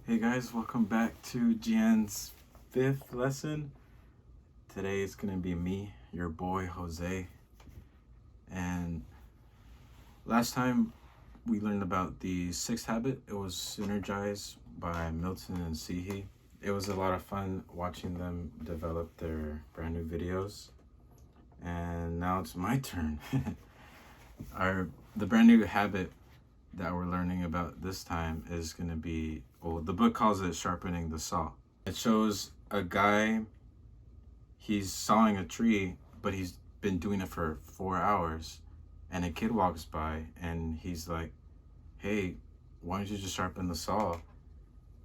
Hey guys, welcome back to Jian's 5th lesson. Today it's gonna be me, your boy Jose. And last time we learned about the 6th habit. It was Synergize by Milton and Sihi. It was a lot of fun watching them develop their brand new videos. And now it's my turn. The brand new habit that we're learning about this time is going to be, well, the book calls it Sharpening the Saw. It shows a guy, he's sawing a tree, but he's been doing it for 4 hours, and a kid walks by and he's like, hey, why don't you just sharpen the saw?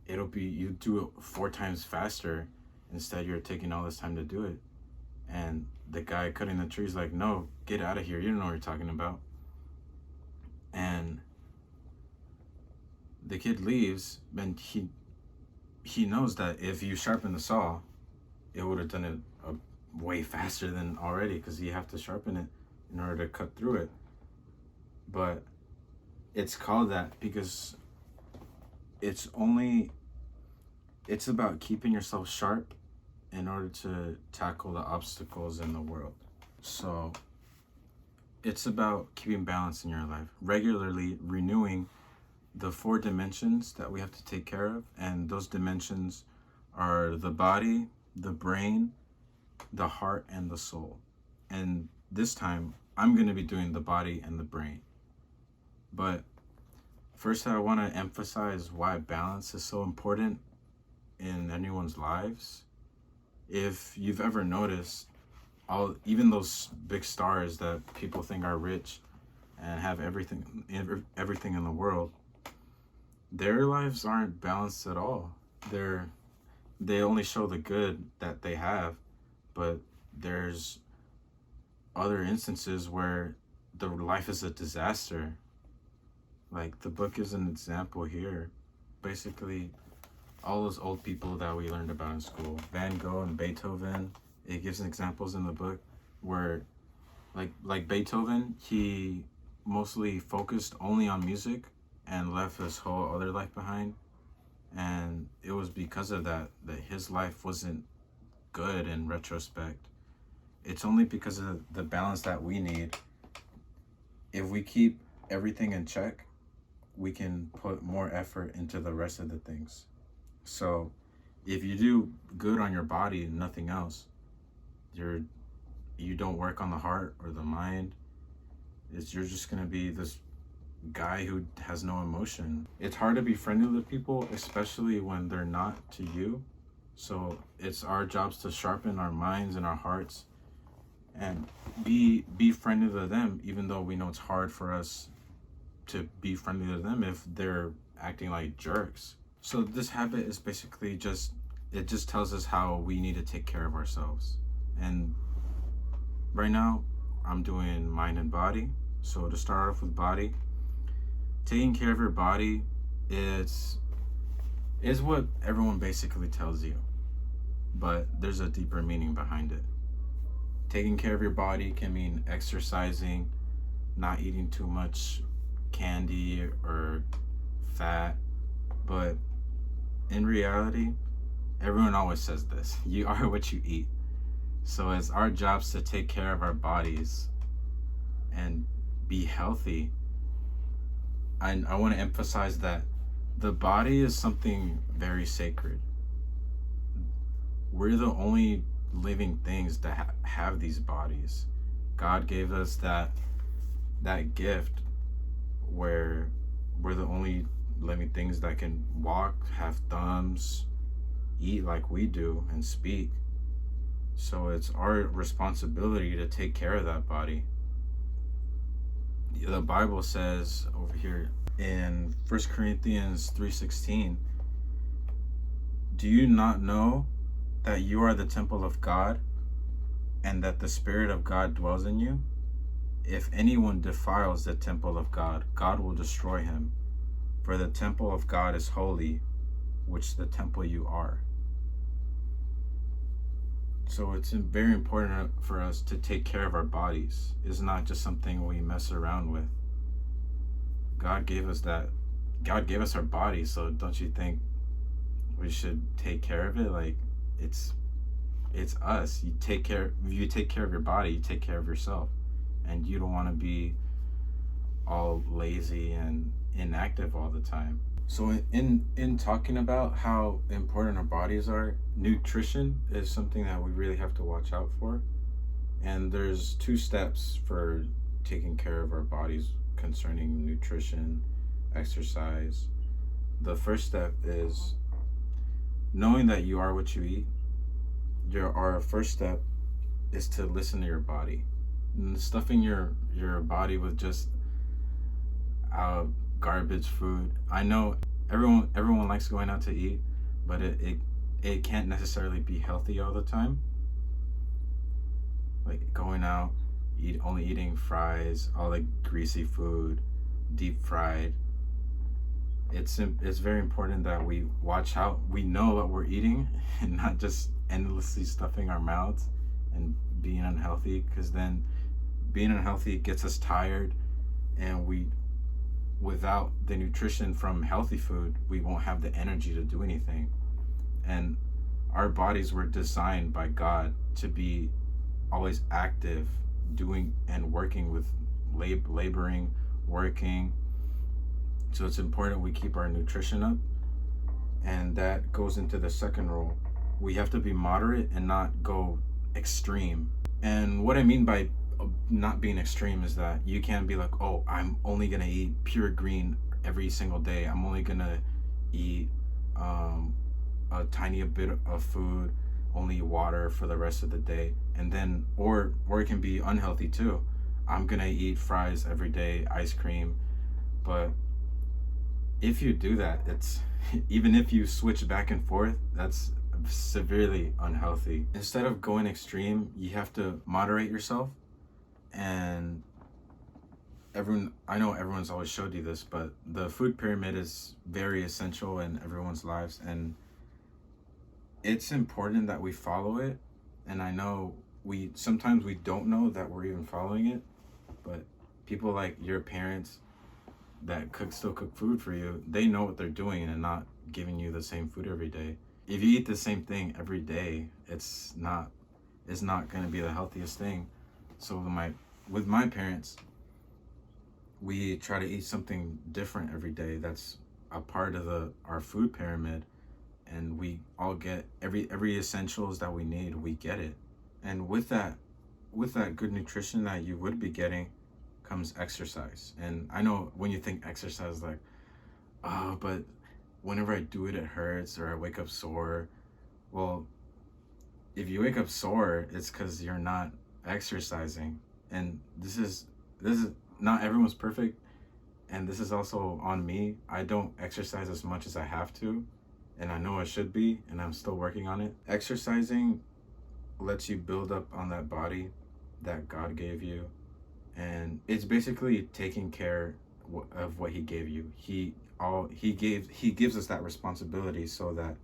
You do it 4 times faster. Instead, you're taking all this time to do it. And the guy cutting the tree is like, no, get out of here, you don't know what you're talking about. And the kid leaves, and he knows that if you sharpen the saw, it would have done it way faster than already, because you have to sharpen it in order to cut through it. But it's called that because it's about keeping yourself sharp in order to tackle the obstacles in the world. So it's about keeping balance in your life, regularly renewing the 4 dimensions that we have to take care of. And those dimensions are the body, the brain, the heart, and the soul. And this time I'm going to be doing the body and the brain. But first, I want to emphasize why balance is so important in anyone's lives. If you've ever noticed, even those big stars that people think are rich and have everything in the world, their lives aren't balanced at all. They only show the good that they have, but there's other instances where the life is a disaster. Like the book is an example here. Basically, all those old people that we learned about in school, Van Gogh and Beethoven, it gives examples in the book where, like Beethoven, he mostly focused only on music and left his whole other life behind. And it was because of that his life wasn't good in retrospect. It's only because of the balance that we need. If we keep everything in check, we can put more effort into the rest of the things. So if you do good on your body and nothing else, you don't work on the heart or the mind, you're just gonna be this guy who has no emotion. It's hard to be friendly with people, especially when they're not to you. So it's our jobs to sharpen our minds and our hearts and be friendly to them, even though we know it's hard for us to be friendly to them if they're acting like jerks. So this habit is basically just tells us how we need to take care of ourselves. And right now I'm doing mind and body. So to start off with body, taking care of your body is what everyone basically tells you, but there's a deeper meaning behind it. Taking care of your body can mean exercising, not eating too much candy or fat, but in reality, everyone always says this: you are what you eat. So it's our jobs to take care of our bodies and be healthy. I want to emphasize that the body is something very sacred. We're the only living things that have these bodies. God gave us that gift where we're the only living things that can walk, have thumbs, eat like we do, and speak. So it's our responsibility to take care of that body. The Bible says over here in 1 Corinthians 3:16, do you not know that you are the temple of God and that the Spirit of God dwells in you? If anyone defiles the temple of God, God will destroy him. For the temple of God is holy, which the temple you are. So it's very important for us to take care of our bodies. It's not just something we mess around with. God gave us that. God gave us our bodies, so don't you think we should take care of it. Like, it's us. You take care of your body, you take care of yourself. And you don't want to be all lazy and inactive all the time. So in talking about how important our bodies are, nutrition is something that we really have to watch out for. And there's two steps for taking care of our bodies concerning nutrition, exercise. The first step is knowing that you are what you eat. Our first step is to listen to your body. And stuffing your body with just garbage food. I know everyone likes going out to eat, but it can't necessarily be healthy all the time. Like going out, only eating fries, all like greasy food, deep fried. It's very important that we watch how we know what we're eating and not just endlessly stuffing our mouths and being unhealthy, because then being unhealthy gets us tired, and without the nutrition from healthy food, we won't have the energy to do anything. And our bodies were designed by God to be always active, doing and working with laboring, working. So it's important we keep our nutrition up. And that goes into the second rule. We have to be moderate and not go extreme. And what I mean by not being extreme is that you can't be like, oh, I'm only gonna eat pure green every single day. I'm only gonna eat a tiny bit of food, only water for the rest of the day. And then, or it can be unhealthy too. I'm gonna eat fries every day, ice cream. But if you do that, it's even if you switch back and forth, that's severely unhealthy. Instead of going extreme, you have to moderate yourself. And I know everyone's always showed you this, but the food pyramid is very essential in everyone's lives, and it's important that we follow it. And I know sometimes we don't know that we're even following it, but people like your parents that still cook food for you, they know what they're doing and not giving you the same food every day. If you eat the same thing every day, it's not going to be the healthiest thing. So with my parents, we try to eat something different every day. That's a part of our food pyramid, and we all get every essentials that we need. We get it, and with that good nutrition that you would be getting comes exercise. And I know when you think exercise, like, oh, but whenever I do it, it hurts, or I wake up sore. Well, if you wake up sore, it's because you're not exercising. And this is not everyone's perfect, and this is also on me. I don't exercise as much as I have to, and I know I should be, and I'm still working on it. Exercising lets you build up on that body that God gave you, and it's basically taking care of what he gave you. He gives us that responsibility, so that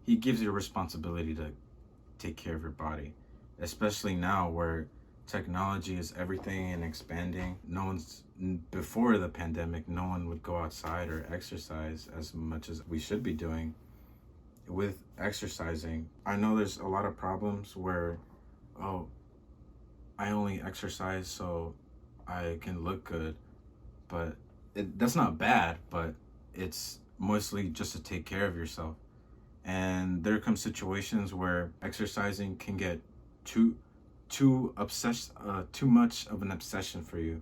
he gives you a responsibility to take care of your body, especially now where technology is everything and expanding. Before the pandemic, no one would go outside or exercise as much as we should be doing. With exercising, I know there's a lot of problems where, oh, I only exercise so I can look good, but that's not bad, but it's mostly just to take care of yourself. And there come situations where exercising can get too much of an obsession for you.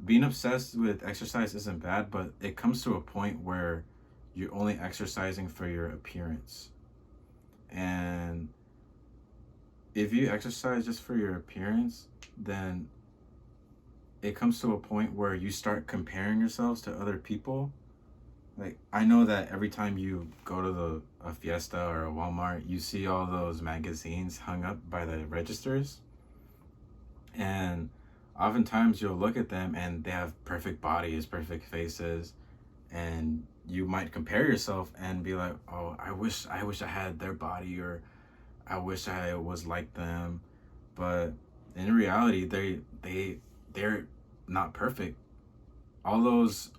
Being obsessed with exercise isn't bad, but it comes to a point where you're only exercising for your appearance. And if you exercise just for your appearance, then it comes to a point where you start comparing yourselves to other people. Like, I know that every time you go to a Fiesta or a Walmart, you see all those magazines hung up by the registers. And oftentimes you'll look at them and they have perfect bodies, perfect faces, and you might compare yourself and be like, oh, I wish I had their body, or I wish I was like them. But in reality, they're not perfect. All those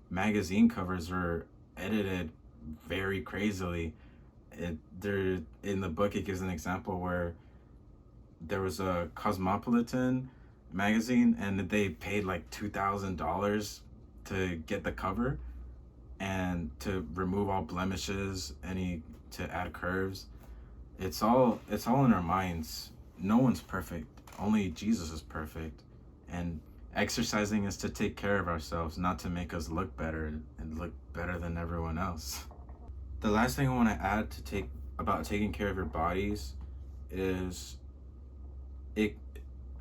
magazine covers are edited very crazily. There in the book, it gives an example where there was a Cosmopolitan magazine, and they paid like $2,000 to get the cover and to remove all blemishes, to add curves. It's all in our minds. No one's perfect. Only Jesus is perfect. And exercising is to take care of ourselves, not to make us look better and look better than everyone else. The last thing I want to add about taking care of your bodies is it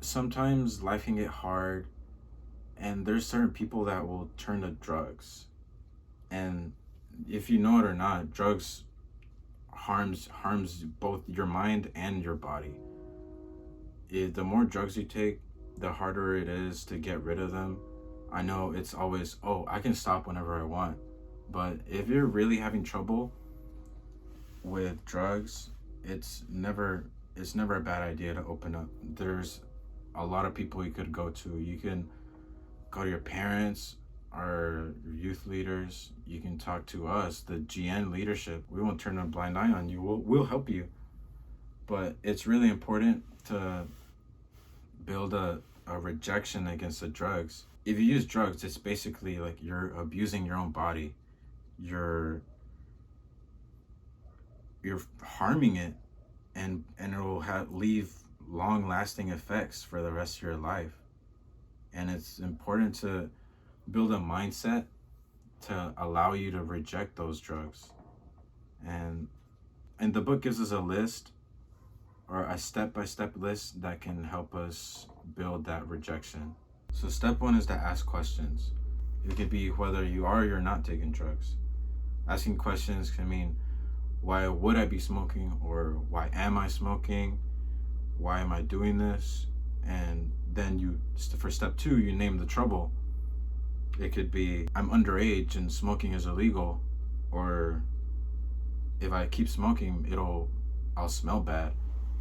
sometimes life can get hard, and there's certain people that will turn to drugs. And if you know it or not, drugs harms both your mind and your body. The more drugs you take, the harder it is to get rid of them. I know it's always, oh, I can stop whenever I want. But if you're really having trouble with drugs, it's never a bad idea to open up. There's a lot of people you could go to. You can go to your parents or youth leaders. You can talk to us, the GN leadership. We won't turn a blind eye on you. We'll help you. But it's really important to build a rejection against the drugs. If you use drugs, it's basically like you're abusing your own body. You're harming it, and it will leave long-lasting effects for the rest of your life. And it's important to build a mindset to allow you to reject those drugs. And the book gives us a list, or a step-by-step list that can help us build that rejection. So step 1 is to ask questions. It could be whether you are or you're not taking drugs. Asking questions can mean, why would I be smoking? Or why am I smoking? Why am I doing this? And then for step 2, you name the trouble. It could be, I'm underage and smoking is illegal. Or if I keep smoking, I'll smell bad.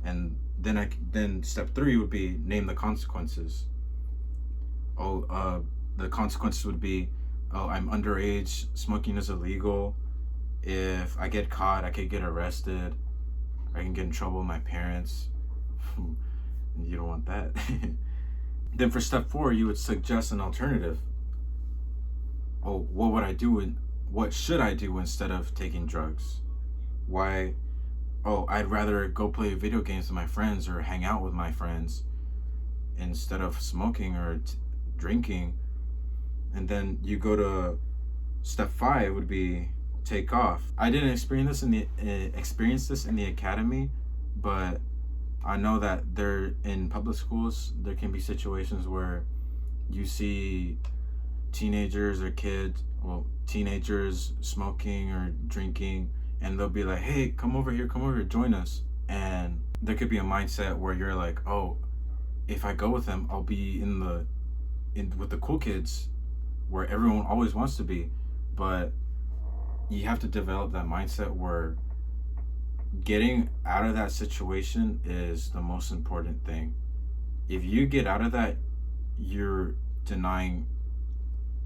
And then step 3 would be, name the consequences. The consequences would be, I'm underage, smoking is illegal. If I get caught, I could get arrested. I can get in trouble with my parents. You don't want that. Then for step 4, you would suggest an alternative. What would I do, and what should I do instead of taking drugs? Why? I'd rather go play video games with my friends or hang out with my friends instead of smoking or drinking. And then you go to step 5 would be take off. I didn't experience this in the academy, but I know that in public schools there can be situations where you see teenagers smoking or drinking, and they'll be like, hey, come over here, join us. And there could be a mindset where you're like, if I go with them, I'll be with the cool kids where everyone always wants to be. But you have to develop that mindset where getting out of that situation is the most important thing. If you get out of that, you're denying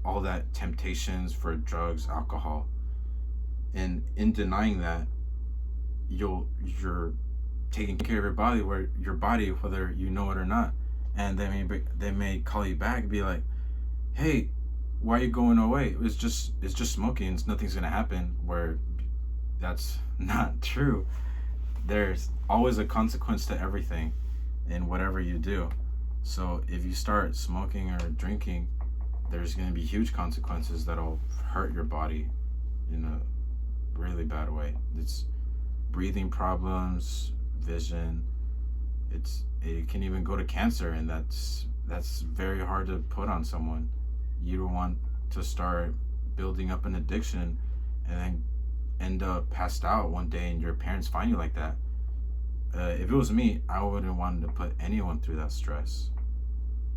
all that temptations for drugs, alcohol. And in denying that, you're taking care of your body, whether you know it or not. And they may call you back and be like, hey, why are you going away? It's just smoking. Nothing's gonna happen. Where that's not true. There's always a consequence to everything in whatever you do. So if you start smoking or drinking, there's gonna be huge consequences that'll hurt your body in a really bad way. It's breathing problems, vision. It can even go to cancer, and that's very hard to put on someone. You don't want to start building up an addiction and then end up passed out one day and your parents find you like that. If it was me, I wouldn't want to put anyone through that stress.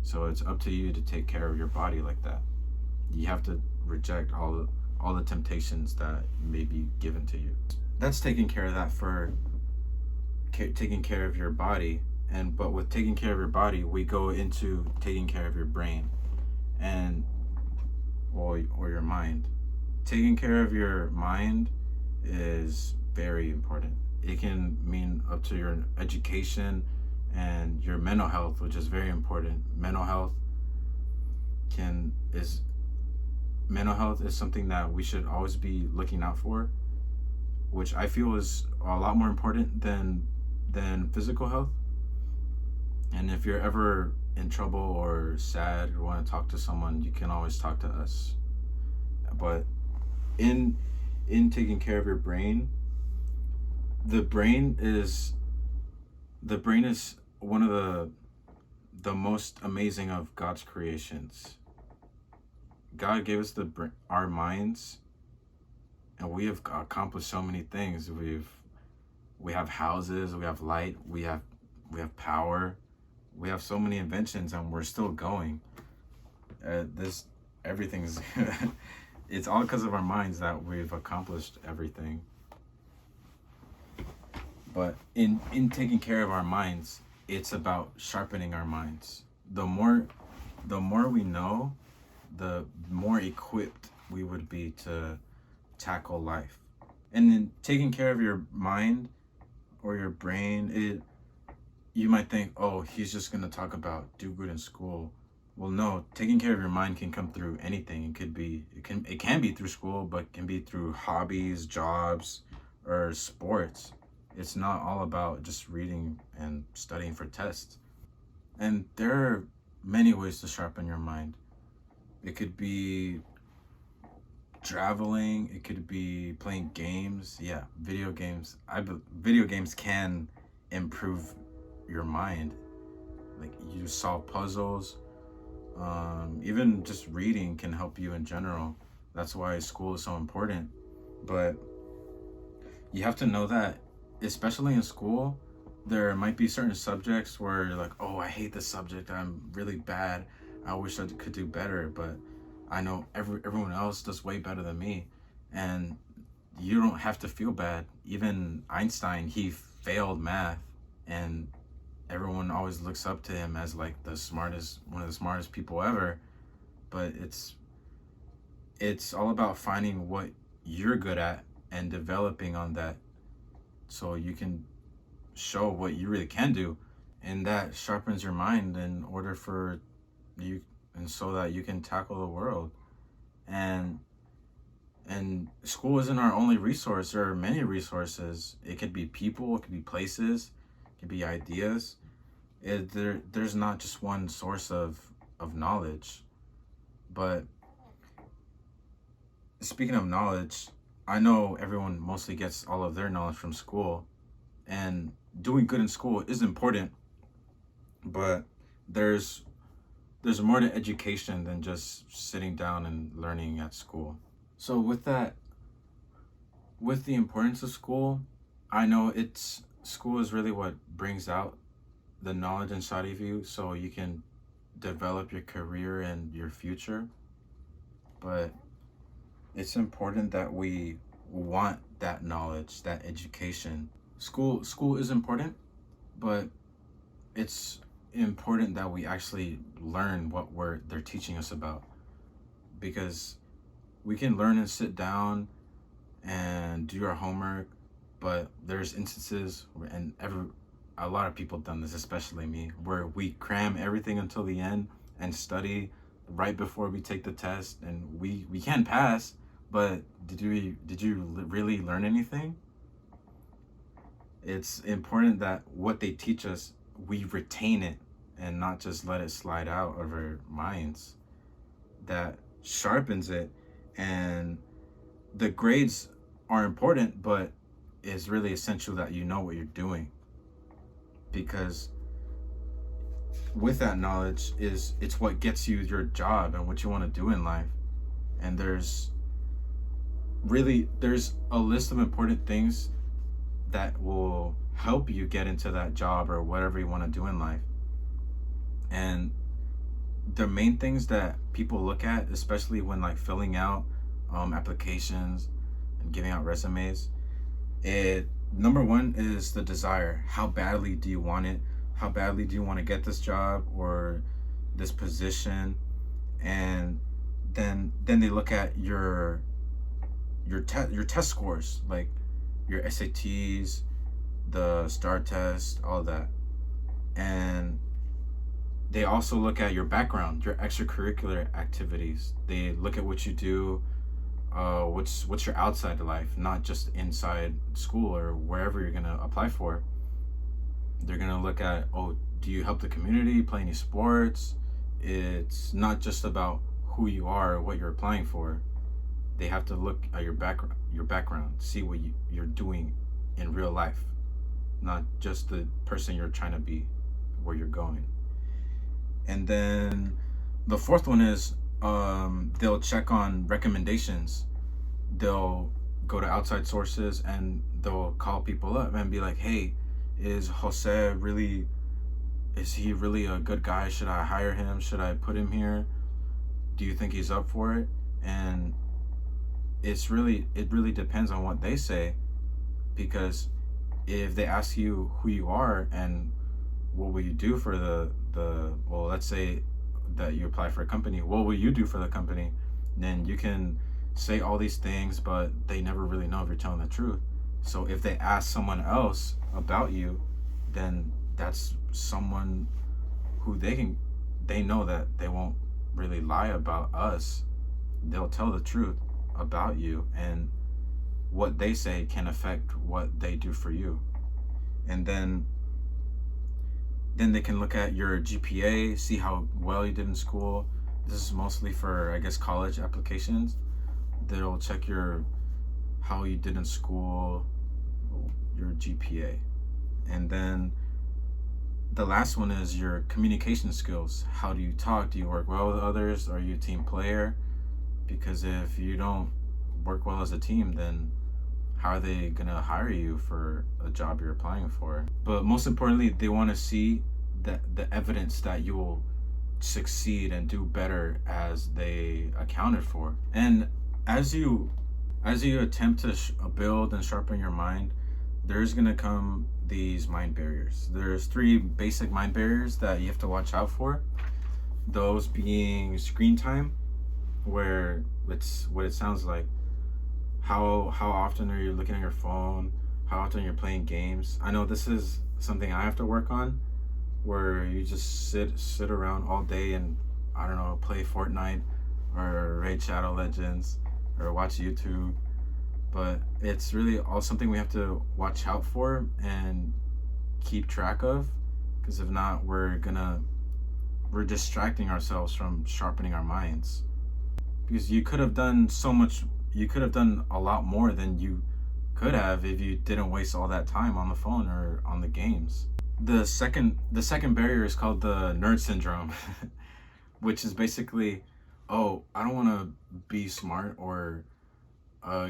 So it's up to you to take care of your body like that. You have to reject all the temptations that may be given to you. That's taking care of that for taking care of your body. But with taking care of your body, we go into taking care of your brain or your mind. Taking care of your mind is very important. It can mean up to your education and your mental health, which is very important. Can is mental health is something that we should always be looking out for, which I feel is a lot more important than physical health. And if you're ever in trouble or sad or want to talk to someone, you can always talk to us. But in taking care of your brain, the brain is one of the most amazing of God's creations. God gave us our minds, and we have accomplished so many things. We have houses, we have light, we have power, we have so many inventions, and we're still going. Everything's it's all because of our minds that we've accomplished everything. But in taking care of our minds, it's about sharpening our minds. The more we know, the more equipped we would be to tackle life. And then taking care of your mind or your brain, you might think, oh, he's just going to talk about do good in school. Well, no, taking care of your mind can come through anything. It can be through school, but it can be through hobbies, jobs, or sports. It's not all about just reading and studying for tests. And there are many ways to sharpen your mind. It could be traveling, it could be playing games. Yeah, video games. Video games can improve your mind. Like, you solve puzzles. Even just reading can help you in general. That's why school is so important. But you have to know that, especially in school, there might be certain subjects where you're like, oh, I hate this subject, I'm really bad, I wish I could do better, but I know everyone else does way better than me. And you don't have to feel bad. Even Einstein, he failed math, and everyone always looks up to him as like one of the smartest people ever. But it's all about finding what you're good at and developing on that, so you can show what you really can do, and that sharpens your mind in order for you, and so that you can tackle the world. And school isn't our only resource. There are many resources. It could be people, it could be places, it could be ideas. There's not just one source of knowledge. But speaking of knowledge, I know everyone mostly gets all of their knowledge from school, and doing good in school is important, but there's more to education than just sitting down and learning at school. So with the importance of school, I know school is really what brings out the knowledge inside of you, so you can develop your career and your future. But it's important that we want that knowledge, that education. School is important, but it's important that we actually learn what they're teaching us about, because we can learn and sit down and do our homework, but there's instances a lot of people have done this, especially me, where we cram everything until the end and study right before we take the test, and we can pass, but did you really learn anything? It's important that what they teach us, we retain it and not just let it slide out of our minds. That sharpens it. And the grades are important, but it's really essential that you know what you're doing, because with that knowledge it's what gets you your job and what you want to do in life. And there's a list of important things that will help you get into that job or whatever you want to do in life. And the main things that people look at, especially when like filling out applications and giving out resumes, number one is the desire. How badly do you want it? How badly do you want to get this job or this position? And then they look at your test scores. Like, your SATs, the STAR test, all that. And they also look at your background, your extracurricular activities. They look at what you do, what's your outside life, not just inside school or wherever you're gonna apply for. They're gonna look at, oh, do you help the community, play any sports? It's not just about who you are or what you're applying for. They have to look at your background, see what you're doing in real life, not just the person you're trying to be, where you're going. And then the fourth one is, they'll check on recommendations. They'll go to outside sources and they'll call people up and be like, hey, is Jose really, is he really a good guy? Should I hire him? Should I put him here? Do you think he's up for it? And it really depends on what they say, because if they ask you who you are and what will you do for the well, let's say that you apply for a company, what will you do for the company? Then you can say all these things, but they never really know if you're telling the truth. So if they ask someone else about you, then that's someone who they know that they won't really lie about us. They'll tell the truth about you, and what they say can affect what they do for you. And then they can look at your GPA, see how well you did in school. This is mostly for, I guess, college applications. They'll check how you did in school, your GPA. And then the last one is your communication skills. How do you talk? Do you work well with others? Are you a team player? Because if you don't work well as a team, then how are they gonna hire you for a job you're applying for? But most importantly, they want to see that the evidence that you will succeed and do better as they accounted for. And as you attempt to build and sharpen your mind, there's gonna come these mind barriers. There's 3 basic mind barriers that you have to watch out for. Those being screen time, where it's what it sounds like. How often are you looking at your phone? How often you're playing games? I know this is something I have to work on, where you just sit around all day and, I don't know, play Fortnite or raid Shadow Legends or watch YouTube. But it's really all something we have to watch out for and keep track of, because if not, we're distracting ourselves from sharpening our minds. Because you could have done a lot more than you could have if you didn't waste all that time on the phone or on the games. The second barrier is called the nerd syndrome, which is basically, oh, I don't want to be smart or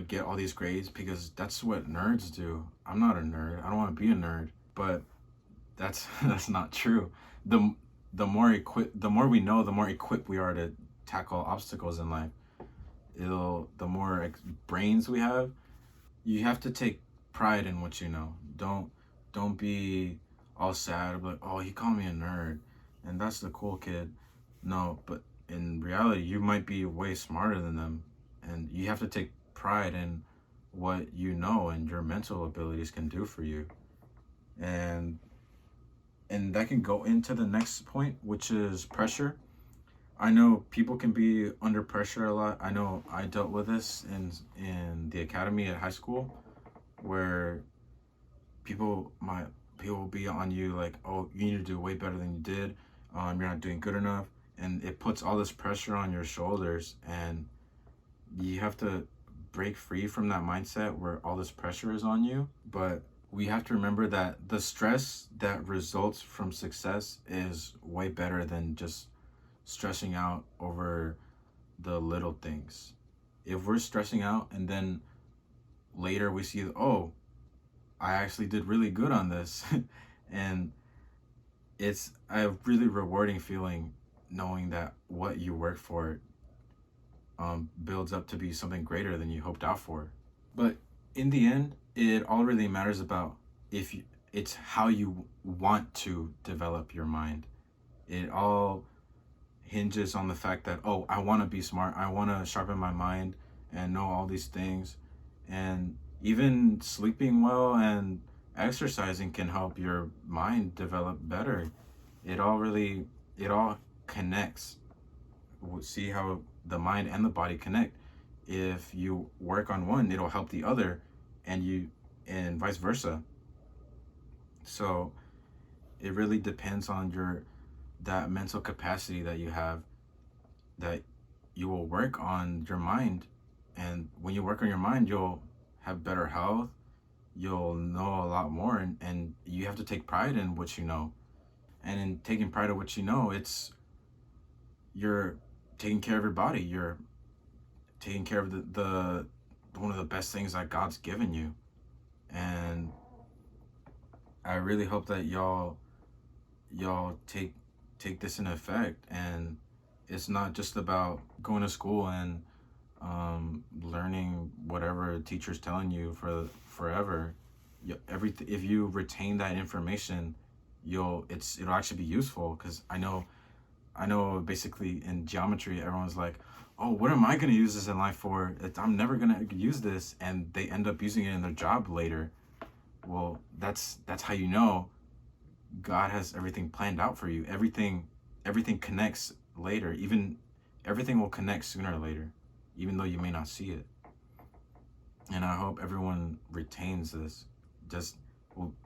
get all these grades because that's what nerds do. I'm not a nerd. I don't want to be a nerd. But that's that's not true. The more we know, the more equipped we are to tackle obstacles in life. The more brains we have. You have to take pride in what you know. Don't be all sad, like, oh, he called me a nerd and that's the cool kid. No, but in reality, you might be way smarter than them, and you have to take pride in what you know and your mental abilities can do for you. And that can go into the next point, which is pressure. I know people can be under pressure a lot. I know I dealt with this in the academy at high school, where people will be on you like, oh, you need to do way better than you did. You're not doing good enough, and it puts all this pressure on your shoulders, and you have to break free from that mindset where all this pressure is on you. But we have to remember that the stress that results from success is way better than just stressing out over the little things. If we're stressing out and then later we see, oh, I actually did really good on this, and it's a really rewarding feeling knowing that what you worked for builds up to be something greater than you hoped out for. But in the end, it all really matters about it's how you want to develop your mind. It all hinges on the fact that, oh, I want to be smart, I want to sharpen my mind and know all these things. And Even sleeping well and exercising can help your mind develop better. It all connects. See how the mind and the body connect. If you work on one, it'll help the other, and vice versa. So it really depends on that mental capacity that you have, that you will work on your mind. And when you work on your mind, you'll have better health, you'll know a lot more, and you have to take pride in what you know. And in taking pride in what you know, you're taking care of your body, you're taking care of the one of the best things that God's given you. And I really hope that y'all take this in effect. And it's not just about going to school and learning whatever a teacher's telling you for forever. Everything, if you retain that information, it'll actually be useful. Because I know basically in geometry, everyone's like, oh, what am I going to use this in life for? I'm never going to use this. And they end up using it in their job later. Well, that's how you know God has everything planned out for you. Everything connects later. Even everything will connect sooner or later, even though you may not see it. And I hope everyone retains this. Just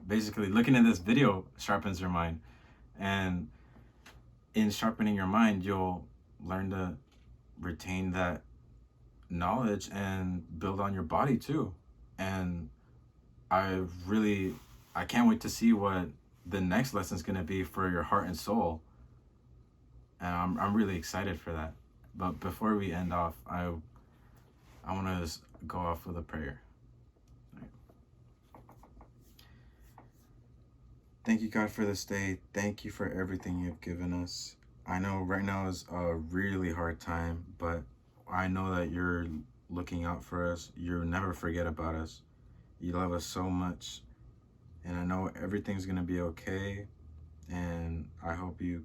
basically looking at this video sharpens your mind. And in sharpening your mind, you'll learn to retain that knowledge and build on your body too. And I can't wait to see what the next lesson is going to be for your heart and soul. And I'm really excited for that. But before we end off, I want to just go off with a prayer. Right. Thank you, God, for this day. Thank you for everything you've given us. I know right now is a really hard time, but I know that you're looking out for us. You never forget about us. You love us so much. And I know everything's going to be okay. And I hope you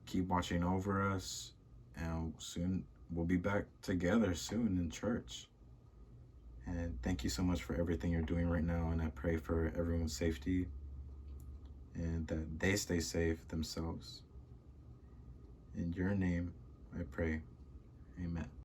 keep watching over us. And soon we'll be back together soon in church. And thank you so much for everything you're doing right now. And I pray for everyone's safety and that they stay safe themselves. In your name, I pray. Amen.